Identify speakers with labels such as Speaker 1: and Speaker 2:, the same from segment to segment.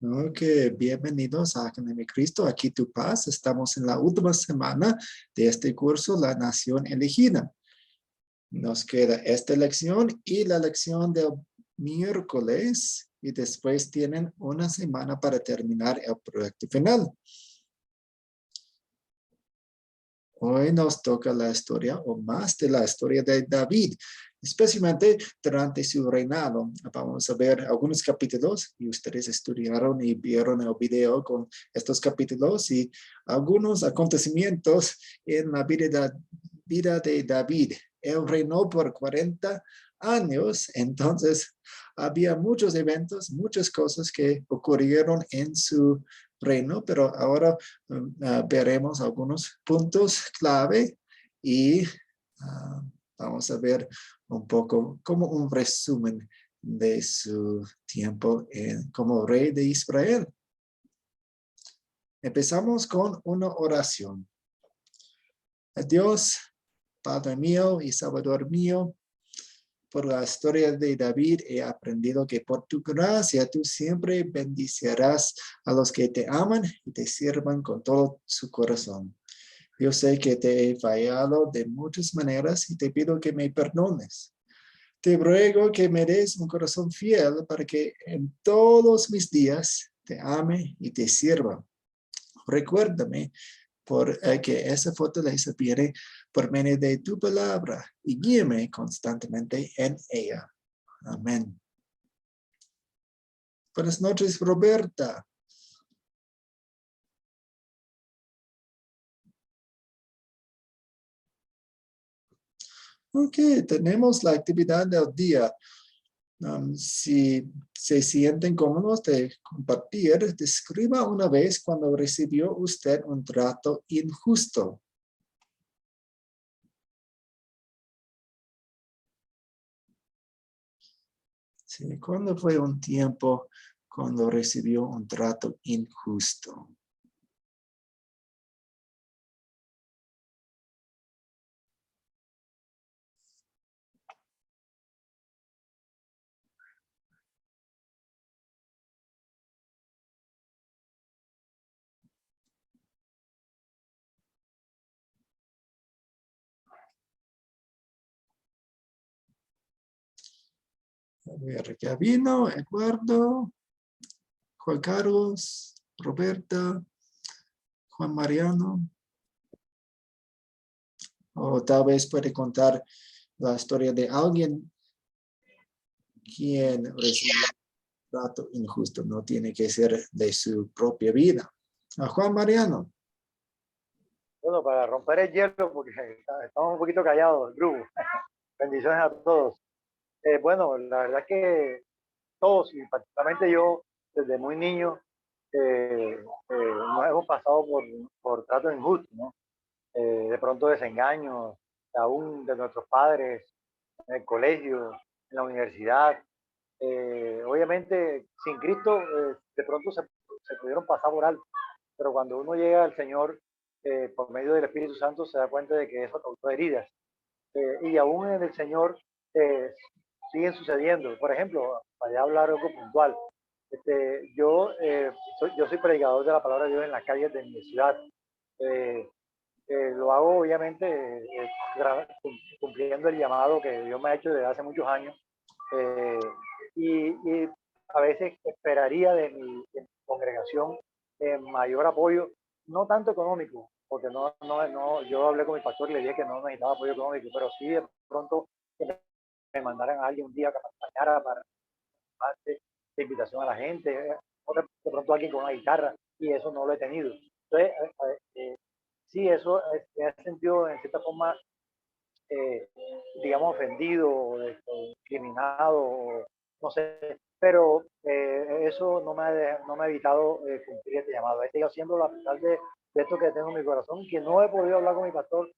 Speaker 1: Ok, bienvenidos a Academia Cristo, aquí tu paz. Estamos en la última semana de este curso, La Nación Elegida. Nos queda esta lección y la lección del miércoles y después tienen una semana para terminar el proyecto final. Hoy nos toca la historia o más de la historia de David, especialmente durante su reinado. Vamos a ver algunos capítulos y ustedes estudiaron y vieron el video con estos capítulos y algunos acontecimientos en la vida de David. Él reinó por 40 años, entonces había muchos eventos, muchas cosas que ocurrieron en su reino, pero ahora veremos algunos puntos clave y vamos a ver un poco como un resumen de su tiempo como rey de Israel. Empezamos con una oración. Dios, Padre mío y Salvador mío, por la historia de David he aprendido que por tu gracia tú siempre bendecirás a los que te aman y te sirvan con todo su corazón. Yo sé que te he fallado de muchas maneras y te pido que me perdones. Te ruego que me des un corazón fiel para que en todos mis días te ame y te sirva. Recuérdame que esa fortaleza viene por medio de tu palabra y guíame constantemente en ella. Amén. Buenas noches, Roberta. Ok, tenemos la actividad del día. Si se sienten cómodos de compartir, describa una vez cuando recibió usted un trato injusto. Sí, ¿cuándo fue un tiempo cuando recibió un trato injusto? A ver, ya vino Eduardo, Juan Carlos, Roberta, Juan Mariano. O tal vez puede contar la historia de alguien quien recibió un trato injusto. No tiene que ser de su propia vida. A Juan Mariano.
Speaker 2: Bueno, para romper el hielo, porque estamos un poquito callados, el grupo. Bendiciones a todos. Bueno, la verdad es que todos, y particularmente yo, desde muy niño, nos hemos pasado por tratos injustos, ¿no? De pronto desengaños, aún de nuestros padres, en el colegio, en la universidad. Obviamente, sin Cristo, de pronto se pudieron pasar por alto, pero cuando uno llega al Señor, por medio del Espíritu Santo, se da cuenta de que eso causó heridas. Y aún en el Señor siguen sucediendo. Por ejemplo, para hablar algo puntual, yo soy predicador de la palabra de Dios en las calles de mi ciudad. Eh, lo hago obviamente cumpliendo el llamado que Dios me ha hecho desde hace muchos años. Eh, y a veces esperaría de mi congregación mayor apoyo, no tanto económico, porque no, yo hablé con mi pastor y le dije que no necesitaba apoyo económico, pero sí de pronto que me mandaran a alguien un día que me acompañara para de invitación a la gente, o de pronto alguien con una guitarra, y eso no lo he tenido. Entonces, sí, eso me ha sentido en cierta forma, eh, digamos, ofendido, discriminado, no sé, pero eso no me ha evitado cumplir este llamado. He seguido haciéndolo a pesar de esto que tengo en mi corazón, que no he podido hablar con mi pastor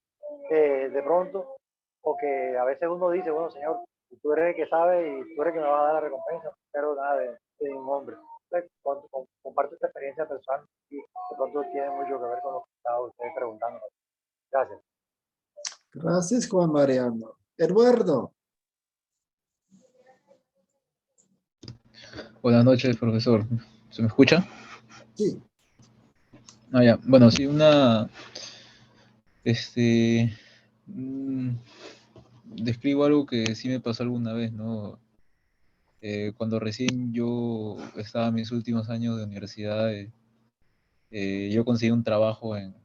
Speaker 2: de pronto, porque a veces uno dice, bueno, Señor, tú eres el que sabe y tú eres el que me va a dar la recompensa, pero nada de un hombre. Entonces, cuando comparto esta experiencia personal y de pronto tiene mucho que ver con lo que estaba ustedes preguntando. Gracias.
Speaker 1: Gracias, Juan Mariano. Eduardo.
Speaker 3: Buenas noches, profesor. ¿Se me escucha?
Speaker 1: Sí.
Speaker 3: Ah, ya. Bueno, sí, este, mm, describo algo que sí me pasó alguna vez, ¿no? Cuando recién yo estaba en mis últimos años de universidad, yo conseguí un trabajo en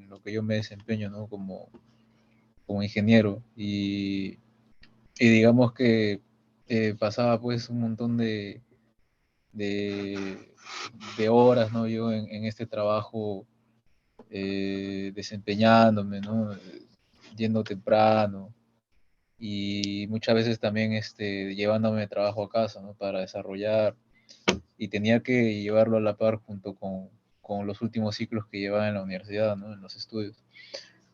Speaker 3: lo que yo me desempeño, ¿no? Como ingeniero. Y digamos que pasaba pues un montón de, de horas, ¿no? Yo en este trabajo desempeñándome, ¿no? Yendo temprano y muchas veces también llevándome trabajo a casa, ¿no? Para desarrollar y tenía que llevarlo a la par junto con los últimos ciclos que llevaba en la universidad, ¿no? En los estudios.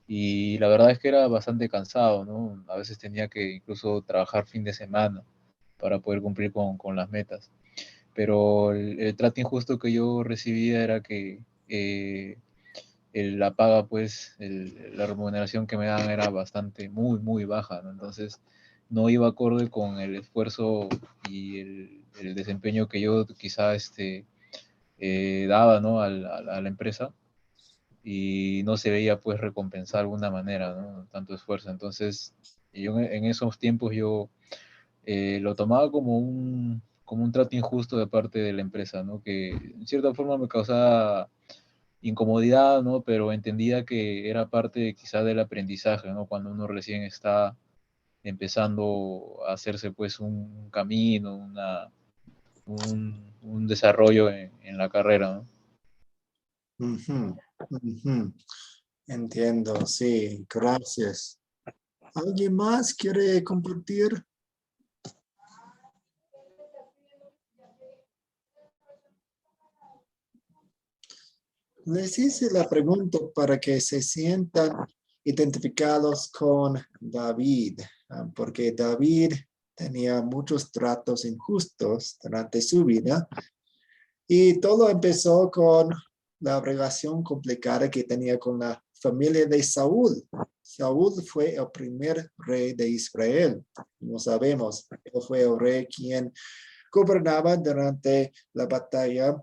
Speaker 3: Y la verdad es que era bastante cansado, ¿no? A veces tenía que incluso trabajar fin de semana para poder cumplir con las metas. Pero el trato injusto que yo recibía era que la paga, pues, la remuneración que me daban era bastante, muy baja, ¿no? Entonces, no iba acorde con el esfuerzo y el desempeño que yo quizá daba, ¿no? A la empresa y no se veía, pues, recompensar de alguna manera, ¿no? Tanto esfuerzo. Entonces, yo en esos tiempos yo lo tomaba como un trato injusto de parte de la empresa, ¿no? Que en cierta forma me causaba incomodidad, ¿no? Pero entendía que era parte quizá del aprendizaje, ¿no? Cuando uno recién está empezando a hacerse pues un camino, un desarrollo en la carrera, ¿no?
Speaker 1: Ujú, ujú. Entiendo, sí, gracias. ¿Alguien más quiere compartir? Les hice la pregunta para que se sientan identificados con David, porque David tenía muchos tratos injustos durante su vida y todo empezó con la relación complicada que tenía con la familia de Saúl. Saúl fue el primer rey de Israel, como sabemos. Él fue el rey quien gobernaba durante la batalla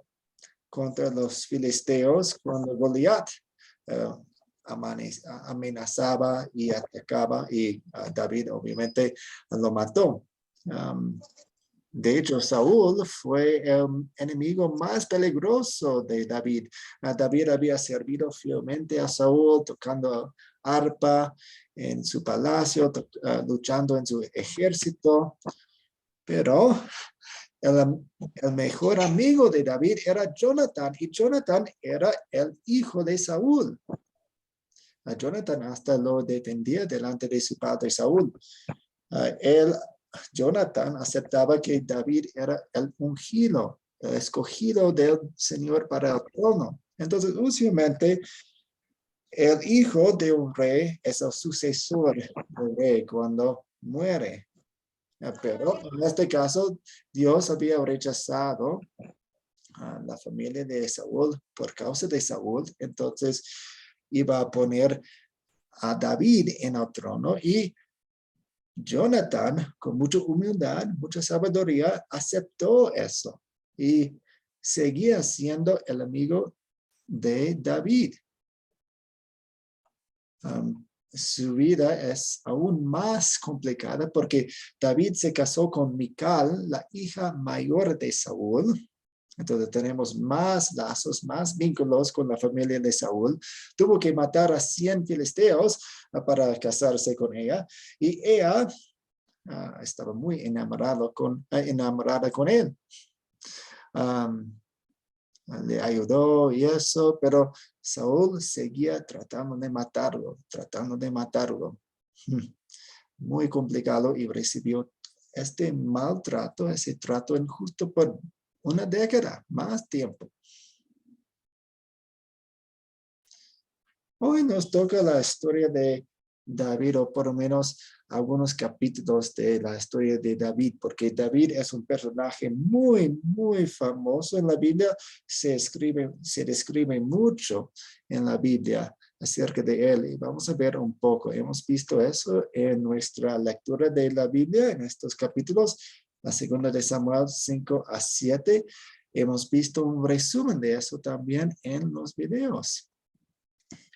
Speaker 1: contra los filisteos cuando Goliat eh, amenazaba y atacaba y David obviamente lo mató. De hecho, Saúl fue el enemigo más peligroso de David. David había servido fielmente a Saúl tocando arpa en su palacio, luchando en su ejército, pero el mejor amigo de David era Jonathan y Jonathan era el hijo de Saúl. Jonathan hasta lo defendía delante de su padre Saúl. Jonathan aceptaba que David era el ungido, el escogido del Señor para el trono. Entonces, usualmente, el hijo de un rey es el sucesor del rey cuando muere. Pero en este caso, Dios había rechazado a la familia de Saúl por causa de Saúl. Entonces, iba a poner a David en el trono y Jonathan, con mucha humildad, mucha sabiduría, aceptó eso y seguía siendo el amigo de David. Su vida es aún más complicada porque David se casó con Mical, la hija mayor de Saúl. Entonces tenemos más lazos, más vínculos con la familia de Saúl. Tuvo que matar a 100 filisteos para casarse con ella. Y ella estaba muy enamorada con él. Le ayudó y eso, pero Saúl seguía tratando de matarlo. Muy complicado y recibió este maltrato, ese trato injusto por una década, más tiempo. Hoy nos toca la historia de David, o por lo menos algunos capítulos de la historia de David, porque David es un personaje muy famoso en la Biblia. Se describe mucho en la Biblia acerca de él. Y vamos a ver un poco. Hemos visto eso en nuestra lectura de la Biblia, en estos capítulos, la segunda de Samuel 5 a 7. Hemos visto un resumen de eso también en los videos.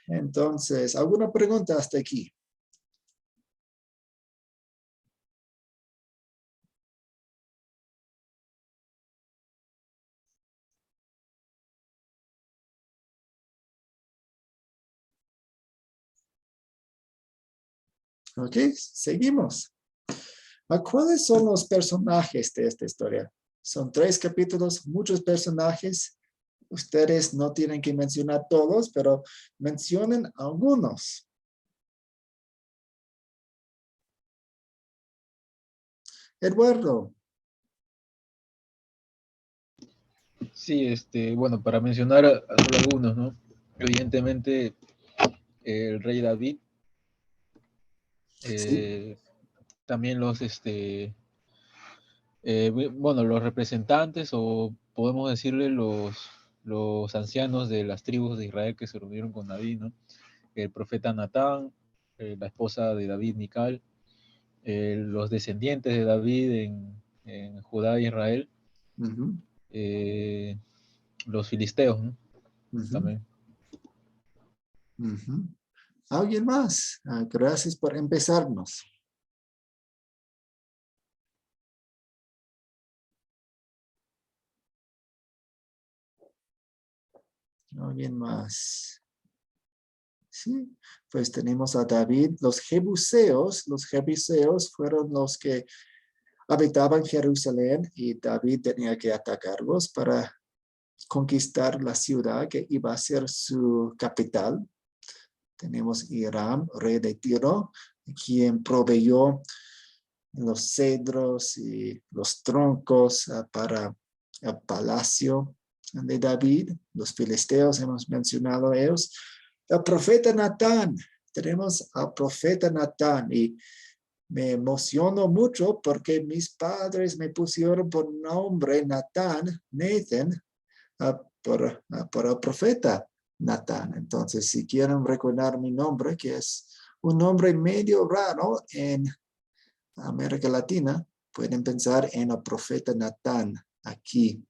Speaker 1: Entonces, ¿alguna pregunta hasta aquí? Ok, seguimos. ¿Cuáles son los personajes de esta historia? Son 3 capítulos, muchos personajes. Ustedes no tienen que mencionar todos, pero mencionen algunos. Eduardo.
Speaker 3: Sí, bueno, para mencionar solo algunos, ¿no? Evidentemente, el rey David,
Speaker 1: Sí.
Speaker 3: también bueno, los representantes, o podemos decirle los ancianos de las tribus de Israel que se reunieron con David, ¿no? El profeta Natán, la esposa de David, Mical, los descendientes de David en Judá e Israel,
Speaker 1: Ujú,
Speaker 3: los filisteos, ¿no?
Speaker 1: ujú,
Speaker 3: También.
Speaker 1: ujú. ¿Alguien más? Gracias por empezarnos. ¿Alguien más? Sí, pues tenemos a David. Los jebuseos fueron los que habitaban Jerusalén y David tenía que atacarlos para conquistar la ciudad que iba a ser su capital. Tenemos Hiram, rey de Tiro, quien proveyó los cedros y los troncos para el palacio de David. Los filisteos, hemos mencionado ellos. El profeta Natán, tenemos al profeta Natán y me emociono mucho porque mis padres me pusieron por nombre Natán, Nathan, por el profeta Natán. Entonces, si quieren recordar mi nombre, que es un nombre medio raro en América Latina, pueden pensar en el profeta Natán. Aquí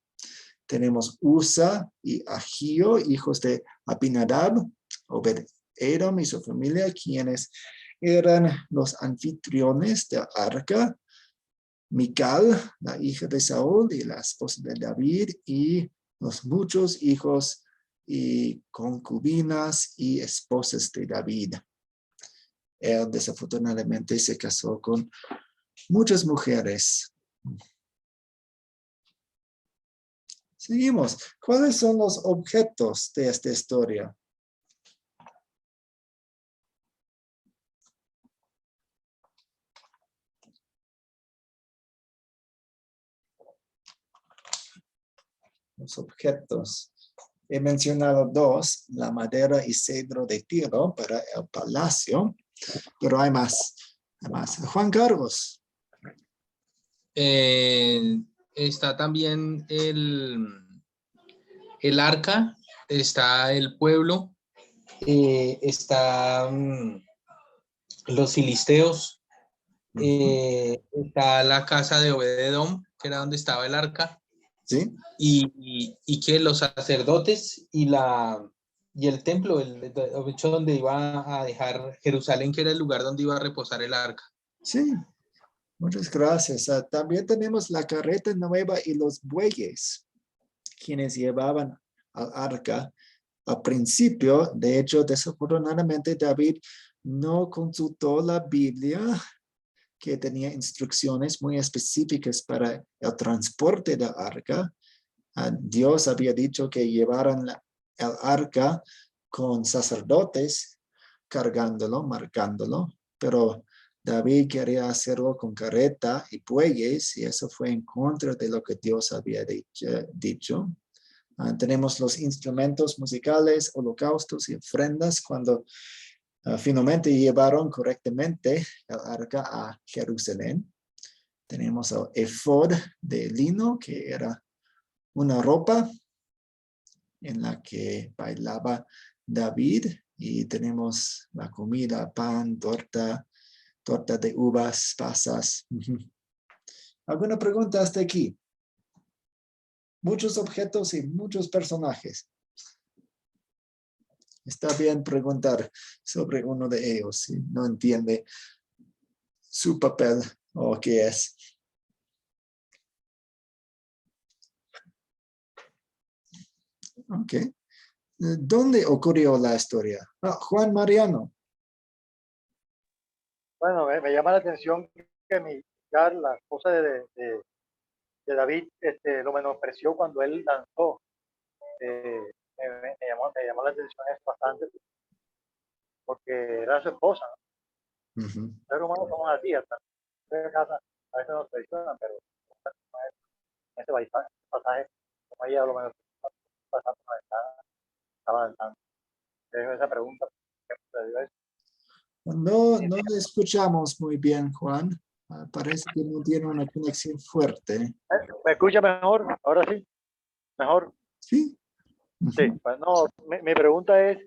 Speaker 1: tenemos Usa y Ahio, hijos de Abinadab, Obed-Edom y su familia, quienes eran los anfitriones del arca. Mical, la hija de Saúl y la esposa de David, y los muchos hijos y concubinas y esposas de David. Él desafortunadamente se casó con muchas mujeres. Seguimos. ¿Cuáles son los objetos de esta historia? Los objetos. He mencionado 2, la madera y cedro de Tiro para el palacio, pero hay más. Hay más. Juan Carlos.
Speaker 4: Está también el arca, está el pueblo, está los filisteos, está la casa de Obed-Edom, que era donde estaba el arca,
Speaker 1: ¿Sí?
Speaker 4: y que los sacerdotes y el templo, el hecho donde iba a dejar Jerusalén, que era el lugar donde iba a reposar el arca.
Speaker 1: Sí, muchas gracias. También tenemos la carreta nueva y los bueyes, quienes llevaban al arca al principio. De hecho, desafortunadamente David no consultó la Biblia, que tenía instrucciones muy específicas para el transporte del arca. Dios había dicho que llevaran el arca con sacerdotes cargándolo, marcándolo, pero David quería hacerlo con carreta y bueyes, y eso fue en contra de lo que Dios había dicho. Tenemos los instrumentos musicales, holocaustos y ofrendas cuando finalmente llevaron correctamente el arca a Jerusalén. Tenemos el efod de lino, que era una ropa en la que bailaba David, y tenemos la comida, pan, torta de uvas, pasas. ¿Alguna pregunta hasta aquí? muchos objetos y muchos personajes. Está bien preguntar sobre uno de ellos si no entiende su papel o qué es. Ok. ¿Dónde ocurrió la historia? Juan Mariano.
Speaker 2: Bueno, me llama la atención que Micar, la esposa de David, lo menospreció cuando él lanzó. Me llamó la atención eso bastante porque era su esposa, ¿no?
Speaker 1: Ujú.
Speaker 2: Los seres humanos somos así, hasta en casa a veces nos traicionan, pero en ese pasaje, como ella lo menospreció, pasando por la ventana, estaba lanzando. Te dejo esa pregunta. ¿Qué sucedió eso?
Speaker 1: No le escuchamos muy bien, Juan. Parece que no tiene una conexión fuerte.
Speaker 2: ¿Me escucha mejor? Ahora sí, mejor.
Speaker 1: ¿Sí?
Speaker 2: Sí,
Speaker 1: Ujú.
Speaker 2: pues no, mi pregunta es,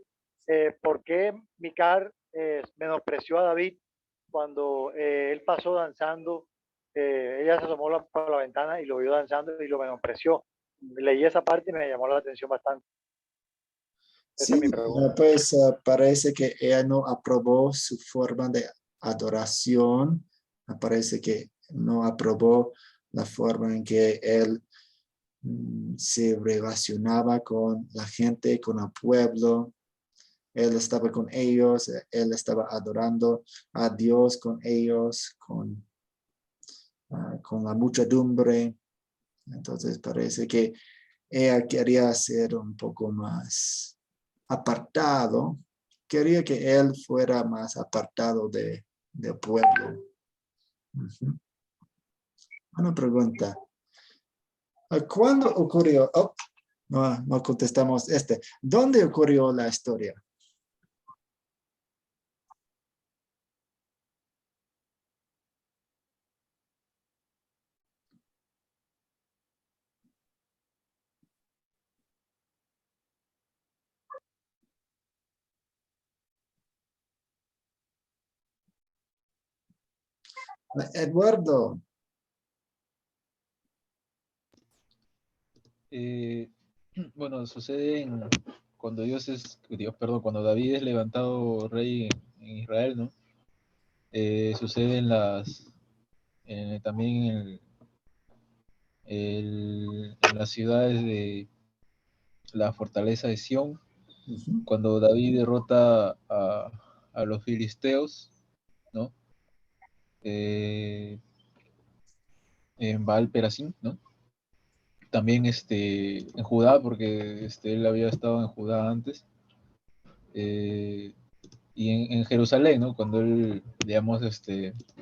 Speaker 2: ¿por qué Micar menospreció a David cuando él pasó danzando? Ella se asomó por la ventana y lo vio danzando y lo menospreció. Leí esa parte y me llamó la atención bastante. Esa es mi
Speaker 1: Sí,
Speaker 2: pregunta.
Speaker 1: pues parece que ella no aprobó su forma de adoración. Parece que no aprobó la forma en que él se relacionaba con la gente, con el pueblo. Él estaba con ellos, él estaba adorando a Dios con ellos, con la muchedumbre. Entonces parece que ella quería ser un poco más apartado, quería que él fuera más apartado del pueblo. Ujú. Una pregunta. ¿Cuándo ocurrió? Oh, no contestamos este. ¿Dónde ocurrió la historia? Eduardo.
Speaker 3: Bueno, sucede cuando David es levantado rey en Israel, ¿no? Sucede también en las ciudades de la fortaleza de Sión,
Speaker 1: Ujú.
Speaker 3: cuando David derrota a los filisteos, ¿no? En Baal Perasim, ¿no? También en Judá, porque él había estado en Judá antes, y en Jerusalén, ¿no? Cuando él, digamos,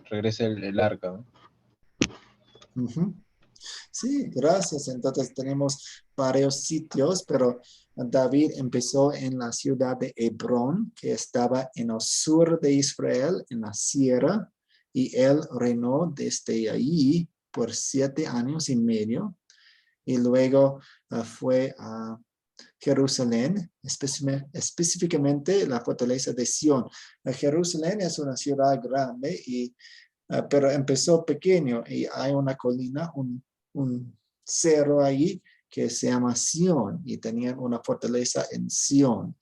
Speaker 3: regresa el arca, ¿no?
Speaker 1: Ujú. Sí, gracias. Entonces tenemos varios sitios, pero David empezó en la ciudad de Hebrón, que estaba en el sur de Israel, en la sierra, y él reinó desde ahí por 7 años y medio, y luego fue a Jerusalén, específicamente la fortaleza de Sión. Jerusalén es una ciudad grande pero empezó pequeño y hay una colina, un cerro ahí que se llama Sión y tenían una fortaleza en Sión.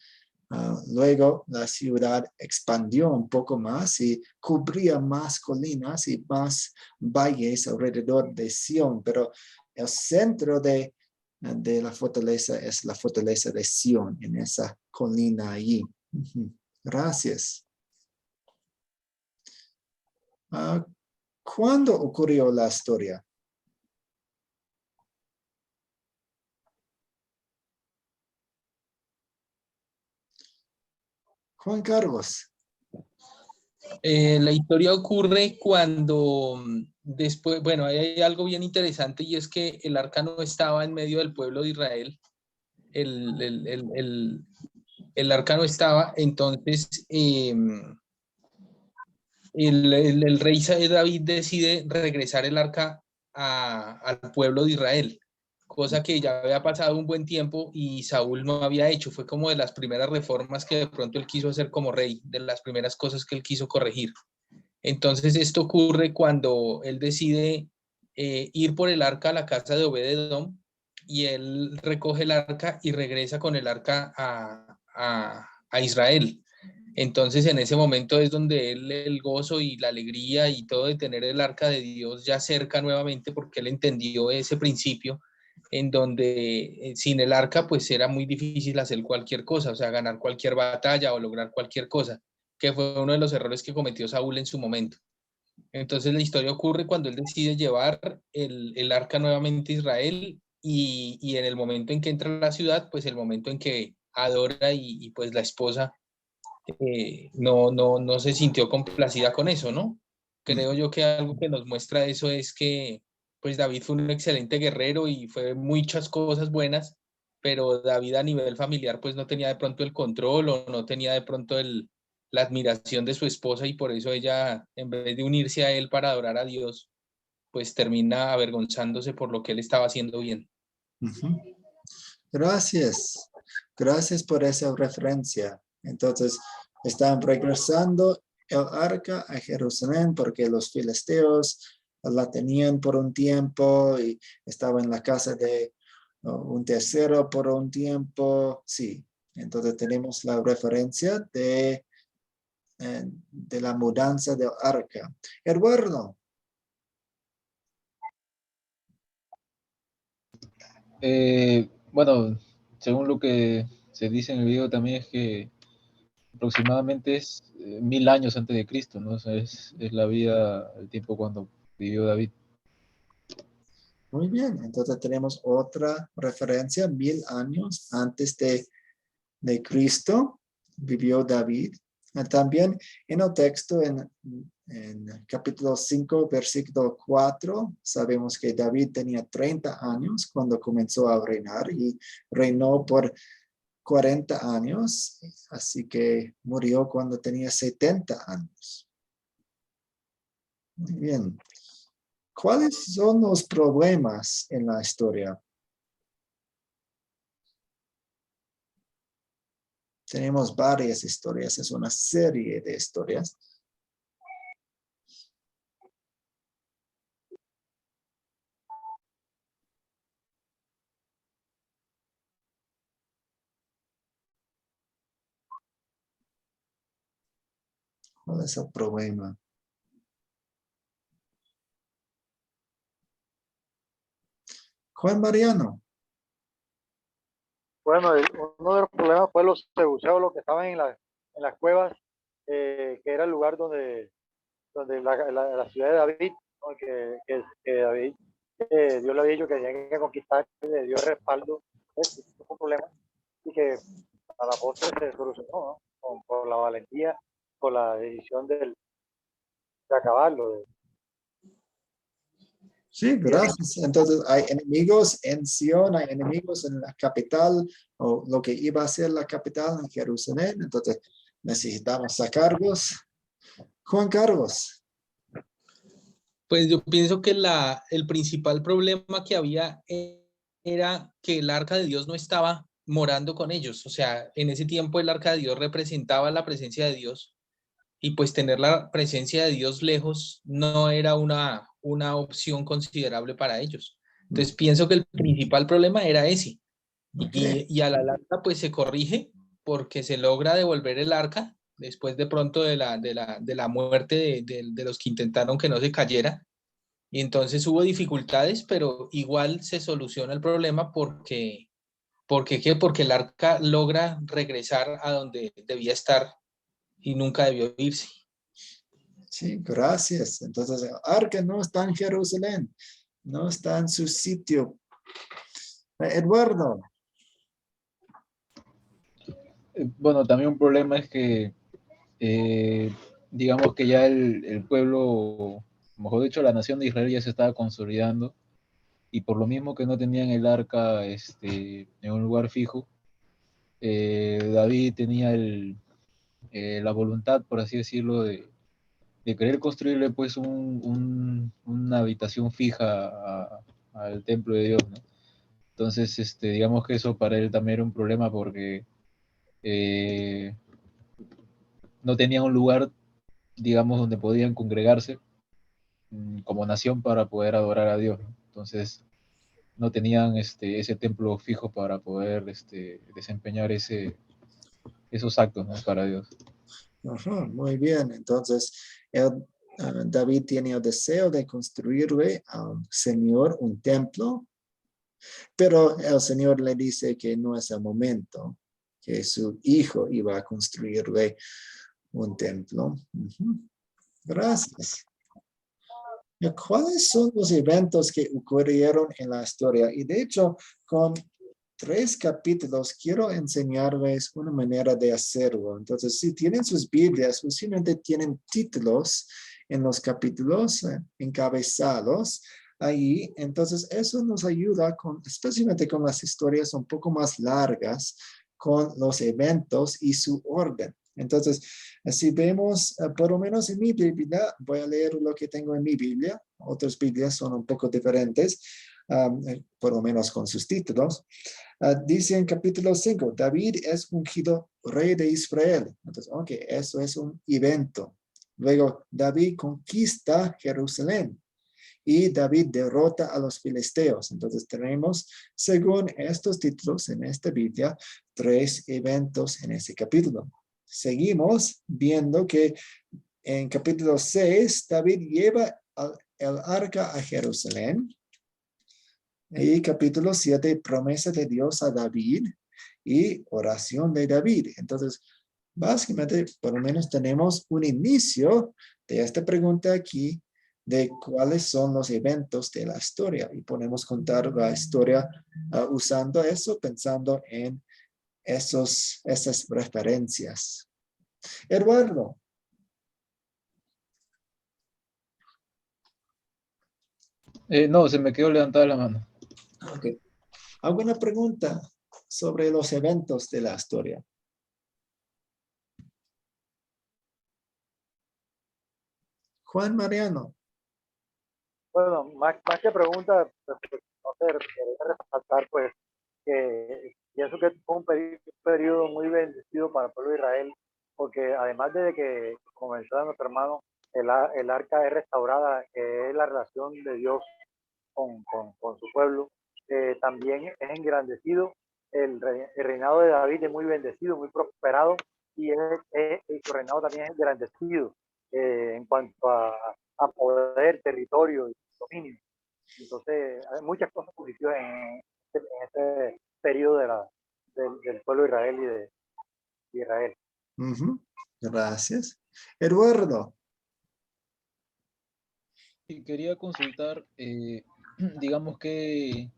Speaker 1: Luego la ciudad expandió un poco más y cubría más colinas y más valles alrededor de Sión, pero el centro de la fortaleza es la fortaleza de Sión, en esa colina allí. Gracias. ¿Cuándo ocurrió la historia? Juan Carlos.
Speaker 4: La historia ocurre cuando después, bueno, hay algo bien interesante y es que el arca no estaba en medio del pueblo de Israel. El arca no estaba, entonces el rey David decide regresar el arca al pueblo de Israel, cosa que ya había pasado un buen tiempo y Saúl no había hecho. Fue como de las primeras reformas que de pronto él quiso hacer como rey, de las primeras cosas que él quiso corregir. Entonces esto ocurre cuando él decide ir por el arca a la casa de Obed-edom, y él recoge el arca y regresa con el arca a Israel. Entonces en ese momento es donde él el gozo y la alegría y todo de tener el arca de Dios ya cerca nuevamente, porque él entendió ese principio en donde sin el arca pues era muy difícil hacer cualquier cosa, o sea, ganar cualquier batalla o lograr cualquier cosa, que fue uno de los errores que cometió Saúl en su momento. Entonces la historia ocurre cuando él decide llevar el arca nuevamente a Israel y en el momento en que entra a la ciudad, pues el momento en que adora y pues la esposa no se sintió complacida con eso, ¿no? Creo yo que algo que nos muestra eso es que pues David fue un excelente guerrero y fue muchas cosas buenas, pero David a nivel familiar pues no tenía de pronto el control o no tenía de pronto la admiración de su esposa y por eso ella, en vez de unirse a él para adorar a Dios, pues termina avergonzándose por lo que él estaba haciendo bien.
Speaker 1: Ujú. Gracias. Gracias por esa referencia. Entonces, están regresando el arca a Jerusalén porque los filisteos la tenían por un tiempo y estaba en la casa de un tercero por un tiempo. Sí, entonces tenemos la referencia de la mudanza del arca. Eduardo.
Speaker 3: Bueno, según lo que se dice en el video también es que aproximadamente es 1000 años antes de Cristo, ¿no? O sea, es la vida, el tiempo cuando vivió David.
Speaker 1: Muy bien, entonces tenemos otra referencia, 1000 años antes de Cristo, vivió David. También en el texto, en capítulo 5, versículo 4, sabemos que David tenía 30 años cuando comenzó a reinar y reinó por 40 años, así que murió cuando tenía 70 años. Muy bien. ¿Cuáles son los problemas en la historia? Tenemos varias historias, es una serie de historias. ¿Cuál es el problema? Juan Mariano.
Speaker 2: Bueno, uno de los problemas fue los jebuseos, los que estaban en las cuevas, que era el lugar donde la ciudad de David, ¿no? que David, Dios le había dicho que tenía que conquistar, le dio respaldo, fue un problema, y que a la postre se solucionó, ¿no? Por la valentía, por la decisión de acabarlo.
Speaker 1: Sí, gracias. Entonces hay enemigos en Sion, hay enemigos en la capital, o lo que iba a ser la capital en Jerusalén. Entonces necesitamos sacarlos. Juan Carlos.
Speaker 4: Pues yo pienso que el principal problema que había era que el arca de Dios no estaba morando con ellos. O sea, en ese tiempo el arca de Dios representaba la presencia de Dios y pues tener la presencia de Dios lejos no era una opción considerable para ellos. Entonces pienso que el principal problema era ese.
Speaker 1: Okay.
Speaker 4: Y a la larga pues se corrige porque se logra devolver el arca después de pronto de la muerte de los que intentaron que no se cayera. Y entonces hubo dificultades, pero igual se soluciona el problema porque el arca logra regresar a donde debía estar y nunca debió irse.
Speaker 1: Sí, gracias. Entonces el arca no está en Jerusalén, no está en su sitio. Eduardo.
Speaker 3: Bueno, también un problema es que, digamos que ya el pueblo, mejor dicho, la nación de Israel ya se estaba consolidando y por lo mismo que no tenían el arca en un lugar fijo, David tenía la voluntad, por así decirlo, de querer construirle pues una habitación fija al templo de Dios, ¿no? Entonces, digamos que eso para él también era un problema porque eh, no tenía un lugar, digamos, donde podían congregarse como nación para poder adorar a Dios, ¿no? Entonces, no tenían ese templo fijo para poder desempeñar esos actos, ¿no? Para Dios.
Speaker 1: Ajá, muy bien. Entonces, David tiene el deseo de construirle al Señor un templo, pero el Señor le dice que no es el momento, que su hijo iba a construirle un templo. Gracias. ¿Cuáles son los eventos que ocurrieron en la historia? Y de hecho, con 3 capítulos, quiero enseñarles una manera de hacerlo. Entonces, si tienen sus Biblias, posiblemente tienen títulos en los capítulos encabezados ahí. Entonces, eso nos ayuda, especialmente con las historias un poco más largas, con los eventos y su orden. Entonces, si vemos, por lo menos en mi Biblia, voy a leer lo que tengo en mi Biblia. Otras Biblias son un poco diferentes, por lo menos con sus títulos. Dice en capítulo 5, David es ungido rey de Israel. Entonces, ok, eso es un evento. Luego, David conquista Jerusalén y David derrota a los filisteos. Entonces, tenemos, según estos títulos en esta Biblia, 3 eventos en ese capítulo. Seguimos viendo que en capítulo 6, David lleva el arca a Jerusalén. Y capítulo 7, promesa de Dios a David y oración de David. Entonces, básicamente, por lo menos tenemos un inicio de esta pregunta aquí de cuáles son los eventos de la historia. Y podemos contar la historia usando eso, pensando en esas referencias. Eduardo.
Speaker 3: No, se me quedó levantada la mano.
Speaker 1: Okay. ¿Alguna pregunta sobre los eventos de la historia? Juan Mariano.
Speaker 2: Bueno, más que pregunta, pues, no sé, quería resaltar pues que pienso que fue un periodo muy bendecido para el pueblo de Israel, porque además de que comenzó nuestro hermano, el arca es restaurada, que es la relación de Dios con su pueblo, también es engrandecido. El reinado de David es muy bendecido, muy prosperado, y su reinado también es engrandecido en cuanto a poder, territorio y dominio. Entonces, hay muchas cosas positivas en este periodo del pueblo de Israel y de Israel.
Speaker 1: Gracias. Eduardo.
Speaker 3: Y quería consultar, digamos, qué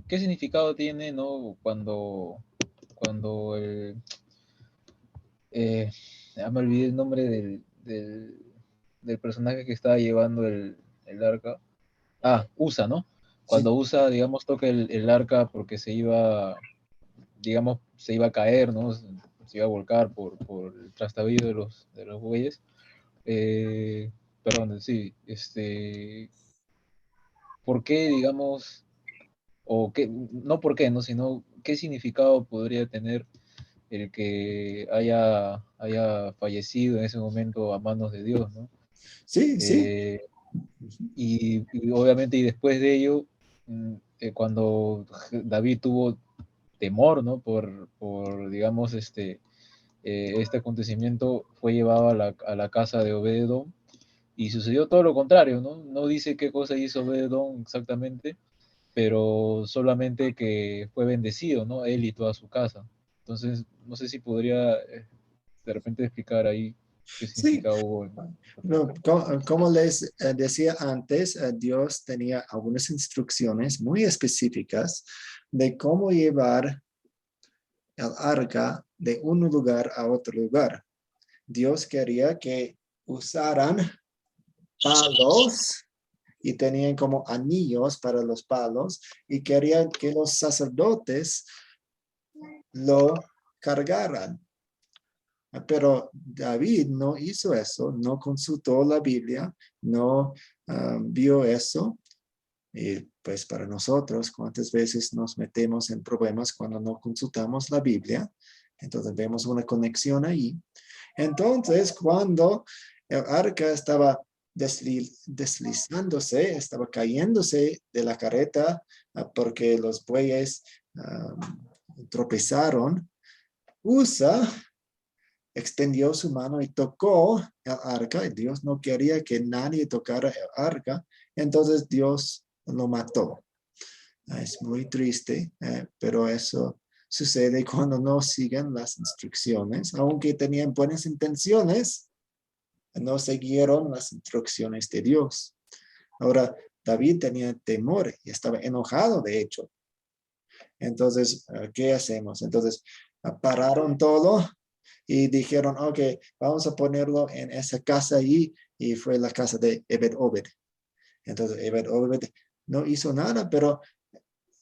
Speaker 3: significado tiene, ¿no? Cuando ya me olvidé el nombre del personaje que estaba llevando el arca. Usa, ¿no? Cuando
Speaker 1: Sí.
Speaker 3: Usa, digamos, toca el arca porque se iba a caer, ¿no? Se iba a volcar por el trastabillo de los bueyes. Perdón, sí, ¿por qué, digamos, o qué, no por qué, ¿no? Sino qué significado podría tener el que haya fallecido en ese momento a manos de Dios, ¿no?
Speaker 1: Sí, sí.
Speaker 3: Y obviamente, y después de ello, cuando David tuvo temor, ¿no? Por digamos, este acontecimiento, fue llevado a la casa de Obed-Edom, y sucedió todo lo contrario, ¿no? No dice qué cosa hizo Obed-Edom exactamente, pero solamente que fue bendecido, ¿no? Él y toda su casa. Entonces, no sé si podría de repente explicar ahí qué
Speaker 1: Sí.
Speaker 3: significado hubo.
Speaker 1: No, como les decía antes, Dios tenía algunas instrucciones muy específicas de cómo llevar el arca de un lugar a otro lugar. Dios quería que usaran palos y tenían como anillos para los palos y querían que los sacerdotes lo cargaran. Pero David no hizo eso, no consultó la Biblia, no vio eso. Y pues para nosotros, ¿cuántas veces nos metemos en problemas cuando no consultamos la Biblia? Entonces vemos una conexión ahí. Entonces, cuando el arca estaba deslizándose, estaba cayéndose de la carreta porque los bueyes tropezaron. Usa extendió su mano y tocó el arca. Y Dios no quería que nadie tocara el arca. Entonces Dios lo mató. Es muy triste, pero eso sucede cuando no siguen las instrucciones. Aunque tenían buenas intenciones, no siguieron las instrucciones de Dios. Ahora, David tenía temor y estaba enojado, de hecho. Entonces, ¿qué hacemos? Entonces, pararon todo y dijeron, ok, vamos a ponerlo en esa casa allí, y fue la casa de Ebed-Obed. Entonces, Ebed-Obed no hizo nada, pero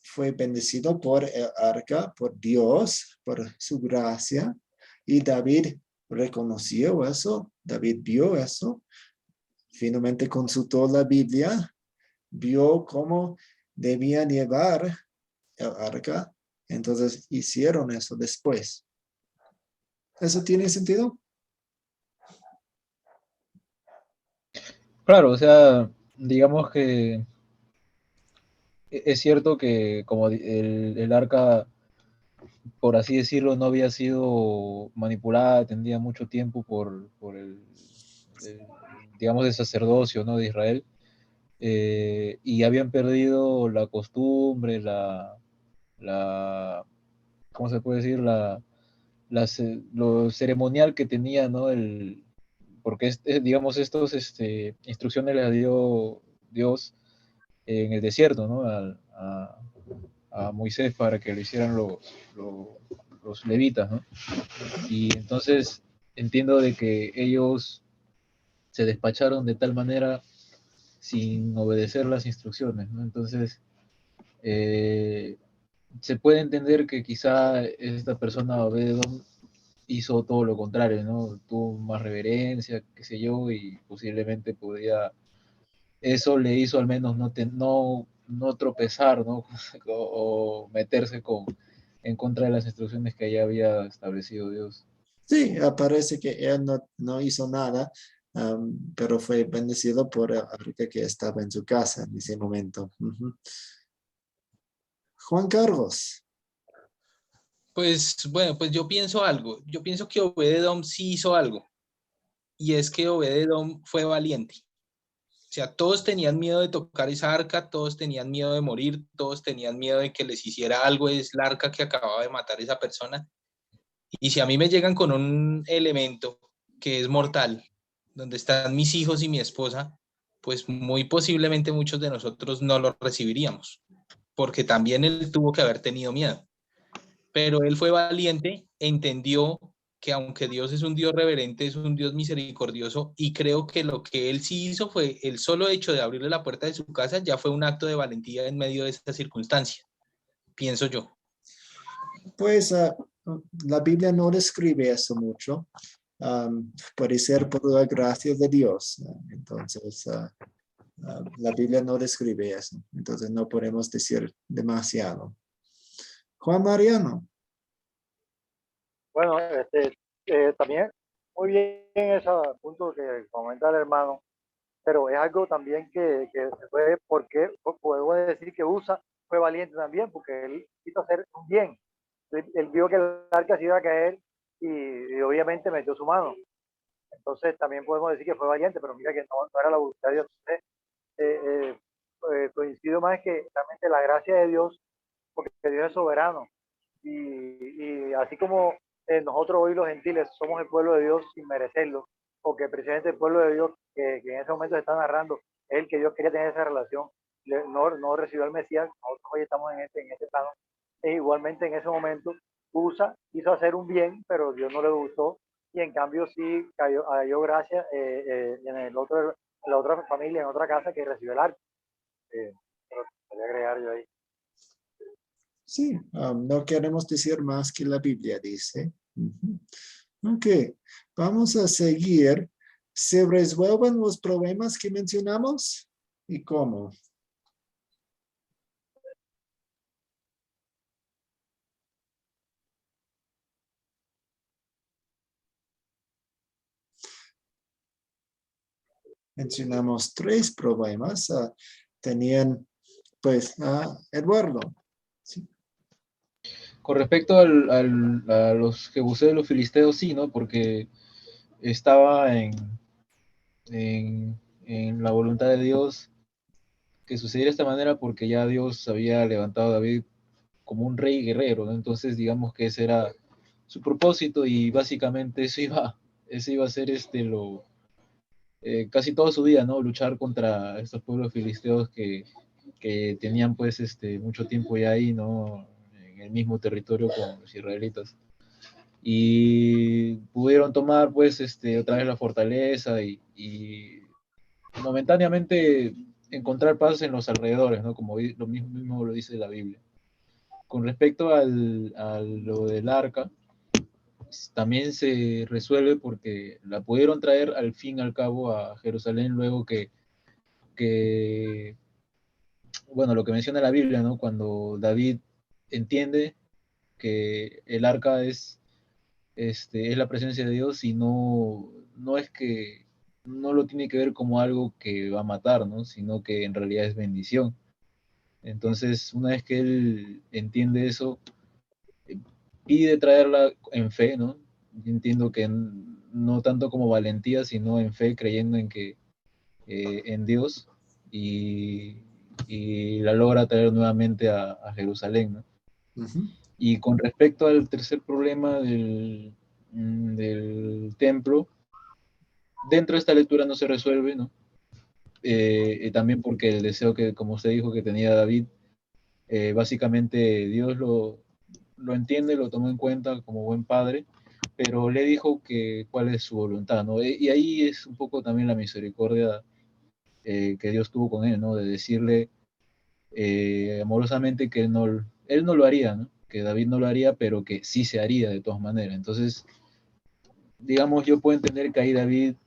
Speaker 1: fue bendecido por el arca, por Dios, por su gracia, y David reconoció eso, David vio eso, finalmente consultó la Biblia, vio cómo debían llevar el arca, entonces hicieron eso después. ¿Eso tiene sentido?
Speaker 3: Claro, o sea, digamos que es cierto que como el arca, por así decirlo, no había sido manipulada, tendría mucho tiempo por digamos, el sacerdocio, ¿no?, de Israel, y habían perdido la costumbre, la ¿cómo se puede decir? Lo ceremonial que tenía, ¿no? Porque, digamos, estos instrucciones les dio Dios en el desierto, ¿no? A Moisés para que lo hicieran los levitas, ¿no? Y entonces entiendo de que ellos se despacharon de tal manera sin obedecer las instrucciones, ¿no? Entonces, eh, se puede entender que quizá esta persona, Obededón, hizo todo lo contrario, ¿no? Tuvo más reverencia, qué sé yo, y posiblemente podía, eso le hizo al menos no tropezar, ¿no? o meterse en contra de las instrucciones que ya había establecido Dios.
Speaker 1: Sí, parece que él no hizo nada, pero fue bendecido por el arca que estaba en su casa en ese momento. Juan Carlos.
Speaker 4: Pues bueno, pues yo pienso algo. Yo pienso que Obed-Edom sí hizo algo. Y es que Obed-Edom fue valiente. O sea, todos tenían miedo de tocar esa arca, todos tenían miedo de morir, todos tenían miedo de que les hiciera algo. Es la arca que acababa de matar a esa persona. Y si a mí me llegan con un elemento que es mortal, donde están mis hijos y mi esposa, pues muy posiblemente muchos de nosotros no lo recibiríamos, porque también él tuvo que haber tenido miedo. Pero él fue valiente, entendió que aunque Dios es un Dios reverente, es un Dios misericordioso, y creo que lo que él sí hizo fue el solo hecho de abrirle la puerta de su casa, ya fue un acto de valentía en medio de esa circunstancia, pienso yo.
Speaker 1: Pues la Biblia no describe eso mucho. Puede ser por la gracia de Dios. Entonces, la Biblia no describe eso. Entonces, no podemos decir demasiado. Juan Mariano.
Speaker 2: Bueno, también muy bien ese punto que comenta el hermano, pero es algo también que se puede, porque podemos decir que USA fue valiente también, porque él quiso hacer un bien. Él vio que el arca se iba a caer y obviamente metió su mano. Entonces también podemos decir que fue valiente, pero mira que no era la voluntad de Dios. Entonces, coincido más que realmente la gracia de Dios, porque Dios es soberano. Y así como nosotros hoy los gentiles somos el pueblo de Dios sin merecerlo, porque precisamente el pueblo de Dios que en ese momento se está narrando es el que Dios quería tener esa relación, no recibió al Mesías, nosotros hoy estamos en este plano. E igualmente en ese momento Usa quiso hacer un bien, pero Dios no le gustó, y en cambio sí cayó gracia en la otra familia, en otra casa que recibió el arco. Pero quería agregar yo ahí.
Speaker 1: Sí, no queremos decir más que la Biblia dice. Ok, vamos a seguir. ¿Se resuelven los problemas que mencionamos? ¿Y cómo? mencionamos 3 problemas. Tenían, pues, Eduardo. ¿Sí?
Speaker 3: Con respecto a los jebuseos de los filisteos, sí, ¿no? Porque estaba en la voluntad de Dios que sucediera de esta manera porque ya Dios había levantado a David como un rey guerrero, ¿no? Entonces digamos que ese era su propósito y básicamente eso iba a ser casi toda su vida, ¿no? Luchar contra estos pueblos filisteos que tenían pues mucho tiempo ya ahí, ¿no? En el mismo territorio con los israelitas. Y pudieron tomar pues otra vez la fortaleza y momentáneamente encontrar paz en los alrededores, ¿no? Como lo mismo lo dice la Biblia. Con respecto a lo del arca, también se resuelve porque la pudieron traer al fin y al cabo a Jerusalén luego que bueno, lo que menciona la Biblia, ¿no? Cuando David entiende que el arca es la presencia de Dios y no es que no lo tiene que ver como algo que va a matar, ¿no? Sino que en realidad es bendición. Entonces, una vez que él entiende eso, pide traerla en fe, ¿no? Yo entiendo que no tanto como valentía, sino en fe, creyendo en Dios y, y la logra traer nuevamente a Jerusalén, ¿no?
Speaker 1: Uh-huh.
Speaker 3: Y con respecto al tercer problema del templo, dentro de esta lectura no se resuelve, ¿no? También porque el deseo que, como usted dijo, que tenía David, básicamente Dios lo entiende, lo tomó en cuenta como buen padre, pero le dijo que cuál es su voluntad, ¿no? Y ahí es un poco también la misericordia que Dios tuvo con él, ¿no? De decirle amorosamente que él no lo haría, ¿no? Que David no lo haría, pero que sí se haría de todas maneras. Entonces, digamos, yo puedo entender que ahí David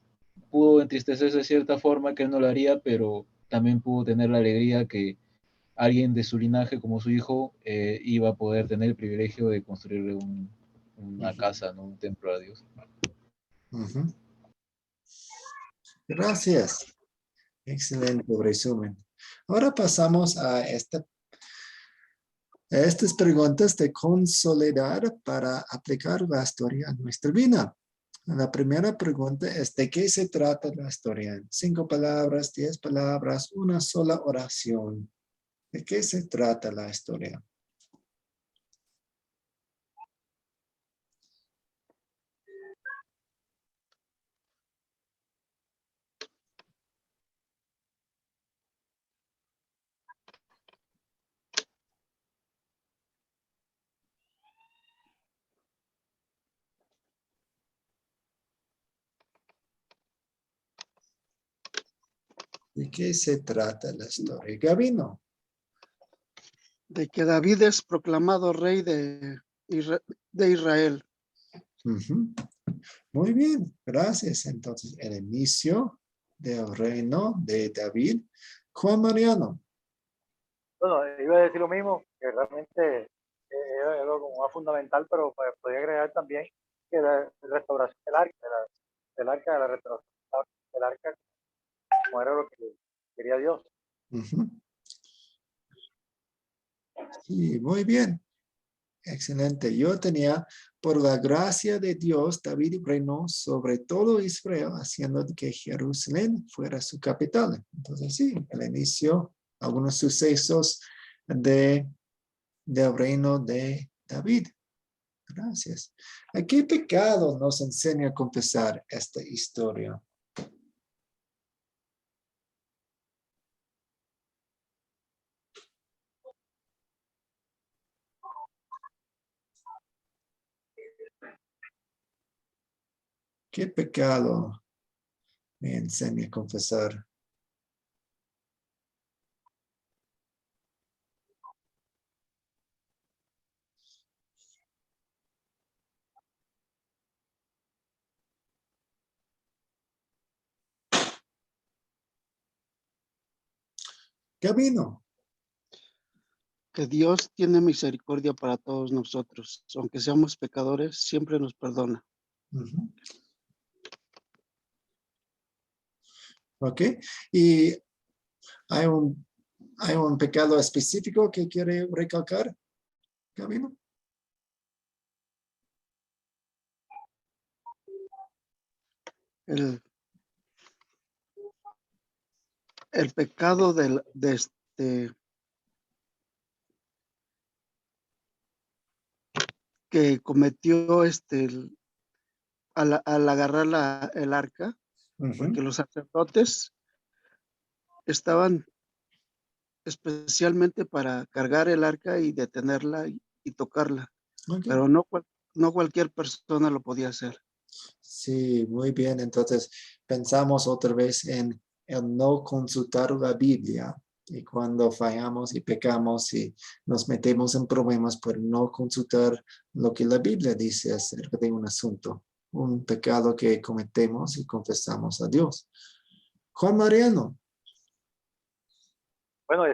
Speaker 3: pudo entristecerse de cierta forma, que él no lo haría, pero también pudo tener la alegría que alguien de su linaje, como su hijo, iba a poder tener el privilegio de construirle una
Speaker 1: Uh-huh.
Speaker 3: casa, ¿no? Un templo a Dios.
Speaker 1: Uh-huh. Gracias. Excelente resumen. Ahora pasamos a estas preguntas de consolidar para aplicar la historia a nuestra vida. La primera pregunta es: ¿de qué se trata la historia? 5 palabras, 10 palabras, una sola oración. ¿De qué se trata la historia? ¿De qué se trata la historia? Gabino.
Speaker 5: De que David es proclamado rey de Israel.
Speaker 1: Uh-huh. Muy bien, gracias. Entonces, el inicio del reino de David. Juan Mariano.
Speaker 2: Bueno, iba a decir lo mismo, que realmente era algo como más fundamental, pero pues, podría agregar también que la restauración del arca, del arca de la restauración del arca, como era lo que quería Dios.
Speaker 1: Uh-huh. Sí, muy bien. Excelente. Yo tenía, por la gracia de Dios, David reinó sobre todo Israel, haciendo que Jerusalén fuera su capital. Entonces, sí, el inicio, algunos sucesos del reino de David. Gracias. ¿A qué pecado nos enseña a confesar esta historia? ¿Qué pecado me enseña a confesar? Gabino.
Speaker 5: Que Dios tiene misericordia para todos nosotros. Aunque seamos pecadores, siempre nos perdona.
Speaker 1: Uh-huh. ¿Ok? Y hay un pecado específico que quiere recalcar, Camilo.
Speaker 5: El pecado que cometió al agarrar el arca, porque los sacerdotes estaban especialmente para cargar el arca y detenerla y tocarla,
Speaker 1: Okay.
Speaker 5: pero no cualquier persona lo podía hacer.
Speaker 1: Sí, muy bien. Entonces, pensamos otra vez en el no consultar la Biblia. Y cuando fallamos y pecamos y nos metemos en problemas por no consultar lo que la Biblia dice acerca de un asunto, un pecado que cometemos y confesamos a Dios. Juan Mariano.
Speaker 2: Bueno,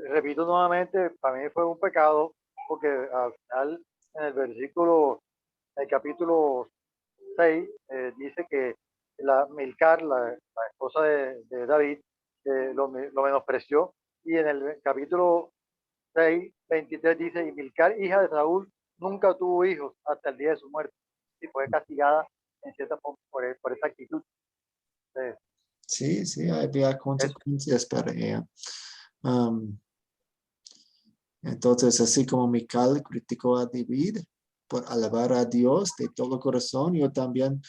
Speaker 2: repito nuevamente, para mí fue un pecado porque al final en el capítulo 6, dice que Milcar, la esposa de David, lo menospreció, y en el capítulo 6, 23 dice, y Milcar, hija de Saúl, nunca tuvo hijos hasta el día de su muerte, y fue castigada en cierta forma por esa actitud.
Speaker 1: Sí, había consecuencias para ella. Entonces, así como Mical criticó a David por alabar a Dios de todo corazón, yo también,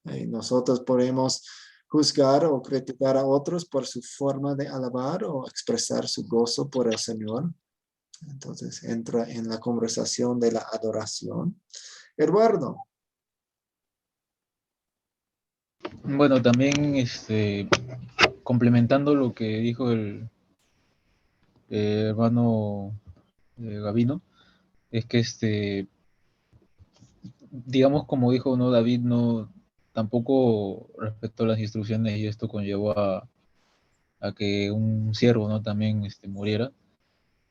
Speaker 1: nosotros podemos juzgar o criticar a otros por su forma de alabar o expresar su gozo por el Señor. Entonces, entra en la conversación de la adoración. Eduardo.
Speaker 3: Bueno, también complementando lo que dijo el hermano Gavino, es que digamos, como dijo no David, no tampoco respetó las instrucciones, y esto conllevó a que un siervo no también muriera.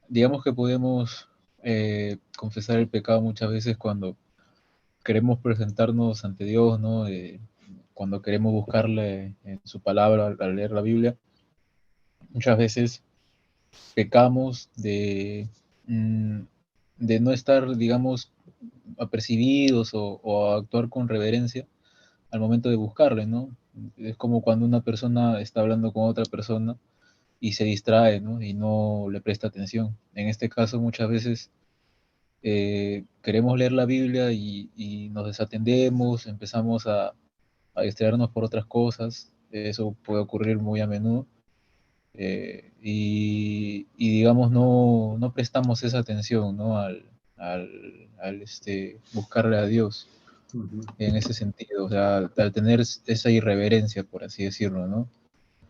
Speaker 3: Digamos que podemos confesar el pecado muchas veces cuando queremos presentarnos ante Dios, ¿no? Cuando queremos buscarle en su palabra al leer la Biblia. Muchas veces pecamos de no estar, digamos, apercibidos o actuar con reverencia al momento de buscarle, ¿no? Es como cuando una persona está hablando con otra persona y se distrae, ¿no? Y no le presta atención. En este caso, muchas veces queremos leer la Biblia y nos desatendemos, empezamos a distraernos por otras cosas. Eso puede ocurrir muy a menudo. Y digamos, no prestamos esa atención, ¿no? al buscarle a Dios en ese sentido, o sea, al tener esa irreverencia, por así decirlo, ¿no?